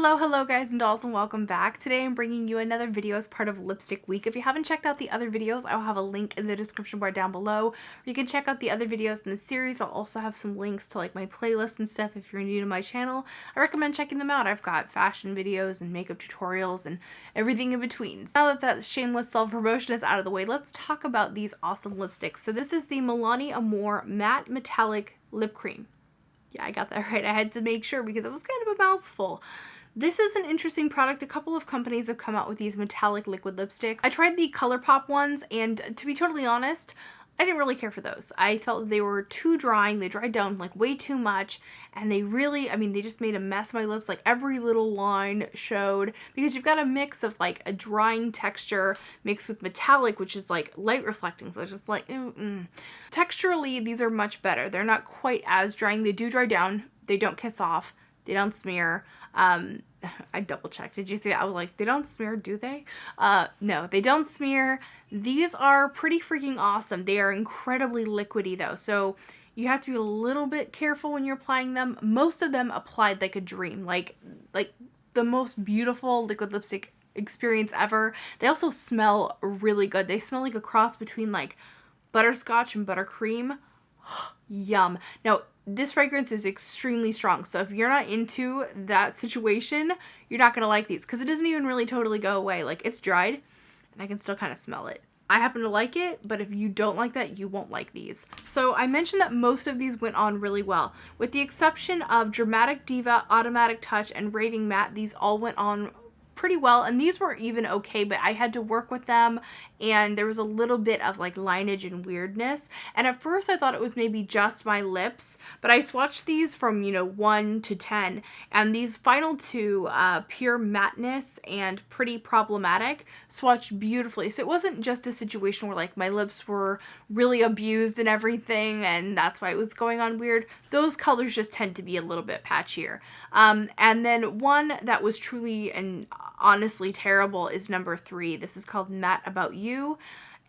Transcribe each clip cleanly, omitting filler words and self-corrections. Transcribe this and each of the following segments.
Hello guys and dolls, and welcome back. Today I'm bringing you another video as part of Lipstick Week. If you haven't checked out the other videos, I'll have a link in the description bar down below. You can check out the other videos in the series. I'll also have some links to like my playlist and stuff if you're new to my channel. I recommend checking them out. I've got fashion videos and makeup tutorials and everything in between. So now that shameless self-promotion is out of the way, let's talk about these awesome lipsticks. So this is the Milani Amore Matte Metallic Lip Cream. Yeah, I got that right. I had to make sure because it was kind of a mouthful. This is an interesting product. A couple of companies have come out with these metallic liquid lipsticks. I tried the ColourPop ones, and to be totally honest, I didn't really care for those. I felt they were too drying. They dried down like way too much, and they really, they just made a mess of my lips. Like every little line showed, because you've got a mix of like a drying texture mixed with metallic, which is like light reflecting. So it's just like, Texturally, these are much better. They're not quite as drying. They do dry down. They don't kiss off. They don't smear. I double checked. Did you see that? I was like, they don't smear, do they? No, they don't smear. These are pretty freaking awesome. They are incredibly liquidy though, so you have to be a little bit careful when you're applying them. Most of them applied like a dream, like the most beautiful liquid lipstick experience ever. They also smell really good. They smell like a cross between like butterscotch and buttercream. Yum. Now, this fragrance is extremely strong, so if you're not into that situation, you're not gonna like these, because it doesn't even really totally go away. Like, it's dried, and I can still kind of smell it. I happen to like it, but if you don't like that, you won't like these. So I mentioned that most of these went on really well. With the exception of Dramatic Diva, Automatic Touch, and Raving Matte, these all went on pretty well, and these were even okay, but I had to work with them, and there was a little bit of like lineage and weirdness, and at first I thought it was maybe just my lips, but I swatched these from 1 to 10, and these final two, Pure Matteness and Pretty Problematic, swatched beautifully. So it wasn't just a situation where like my lips were really abused and everything, and that's why it was going on weird. Those colors just tend to be a little bit patchier. And then one that was truly and honestly terrible is number 3. This is called Matte About You,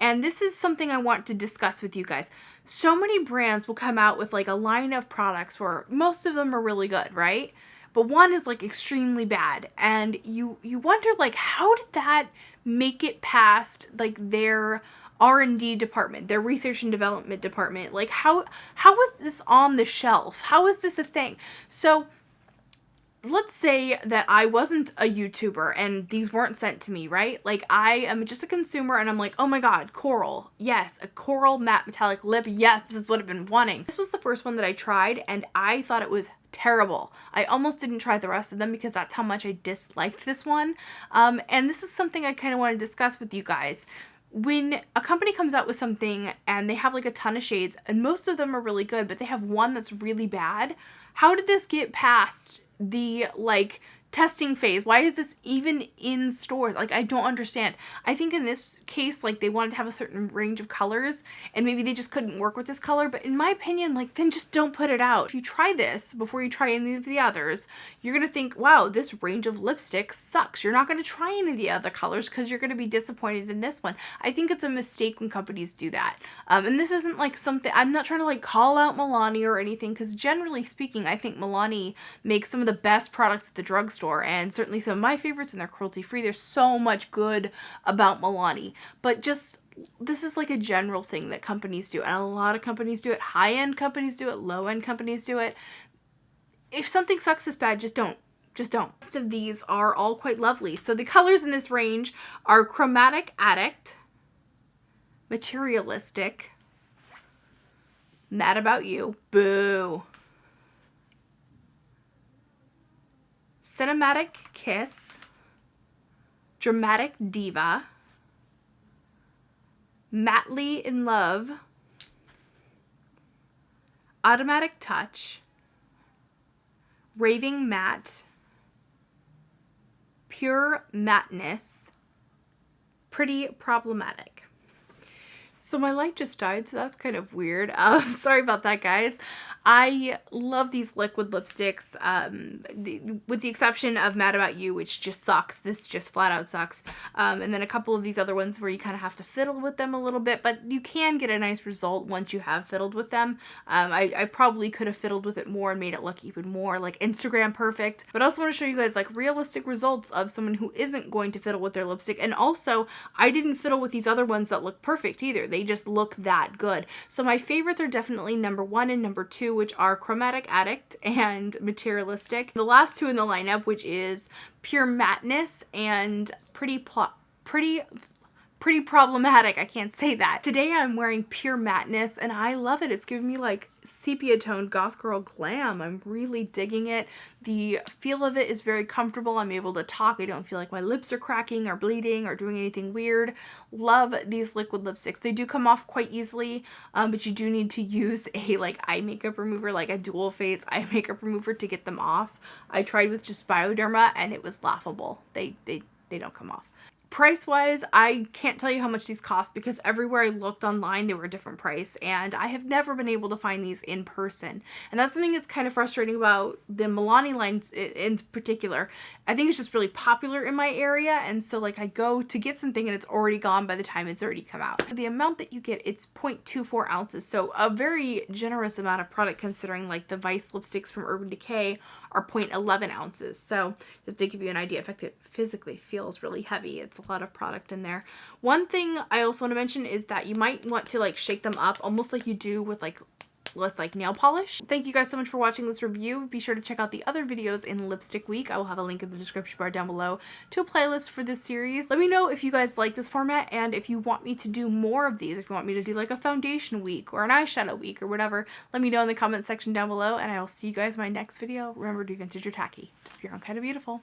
and this is something I want to discuss with you guys. So many brands will come out with like a line of products where most of them are really good, right? But one is like extremely bad, and you wonder like, how did that make it past like their R&D department, their research and development department? Like how was this on the shelf? How is this a thing? So let's say that I wasn't a YouTuber and these weren't sent to me, right? Like, I am just a consumer and I'm like, oh my god, coral. Yes, a coral matte metallic lip. Yes, this is what I've been wanting. This was the first one that I tried and I thought it was terrible. I almost didn't try the rest of them because that's how much I disliked this one. And this is something I kind of want to discuss with you guys. When a company comes out with something and they have like a ton of shades and most of them are really good, but they have one that's really bad, how did this get past the like testing phase? Why is this even in stores? Like, I don't understand. I think in this case, like, they wanted to have a certain range of colors and maybe they just couldn't work with this color, but in my opinion, like, then just don't put it out. If you try this before you try any of the others, you're gonna think, wow, this range of lipstick sucks. You're not gonna try any of the other colors because you're gonna be disappointed in this one. I think it's a mistake when companies do that. And this isn't like something, I'm not trying to like call out Milani or anything, because generally speaking, I think Milani makes some of the best products at the drugstore, and certainly some of my favorites, and they're cruelty-free. There's so much good about Milani, but just this is like a general thing that companies do, and a lot of companies do it. High-end companies do it, low-end companies do it. If something sucks this bad, just don't. Just don't. The rest of these are all quite lovely. So the colors in this range are Chromatic Addict, Materialistic, Mad About You, boo, Cinematic Kiss, Dramatic Diva, Madly in Love, Automatic Touch, Raving Matte, Pure Matteness, Pretty Problematic. So my light just died, so that's kind of weird. Sorry about that, guys. I love these liquid lipsticks, with the exception of Mad About You, which just sucks. This just flat out sucks. And then a couple of these other ones where you kind of have to fiddle with them a little bit, but you can get a nice result once you have fiddled with them. I probably could have fiddled with it more and made it look even more like Instagram perfect. But I also want to show you guys like realistic results of someone who isn't going to fiddle with their lipstick. And also, I didn't fiddle with these other ones that look perfect either. They just look that good. So my favorites are definitely number 1 and number 2, which are Chromatic Addict and Materialistic. The last two in the lineup, which is Pure Matteness and Pretty Problematic. I can't say that. Today I'm wearing Pure Matteness and I love it. It's giving me like sepia toned goth girl glam. I'm really digging it. The feel of it is very comfortable. I'm able to talk. I don't feel like my lips are cracking or bleeding or doing anything weird. Love these liquid lipsticks. They do come off quite easily, but you do need to use a like eye makeup remover, like a dual phase eye makeup remover to get them off. I tried with just Bioderma and it was laughable. They don't come off. Price-wise, I can't tell you how much these cost because everywhere I looked online, they were a different price, and I have never been able to find these in person. And that's something that's kind of frustrating about the Milani lines in particular. I think it's just really popular in my area, and so like I go to get something and it's already gone by the time it's already come out. The amount that you get, it's 0.24 ounces, so a very generous amount of product considering like the Vice lipsticks from Urban Decay are 0.11 ounces. So just to give you an idea, in fact, it physically feels really heavy. It's a lot of product in there. One thing I also want to mention is that you might want to like shake them up almost like you do with nail polish. Thank you guys so much for watching this review. Be sure to check out the other videos in Lipstick Week. I will have a link in the description bar down below to a playlist for this series. Let me know if you guys like this format and if you want me to do more of these, if you want me to do like a foundation week or an eyeshadow week or whatever. Let me know in the comment section down below and I will see you guys in my next video. Remember to be vintage or tacky. Just be your own kind of beautiful.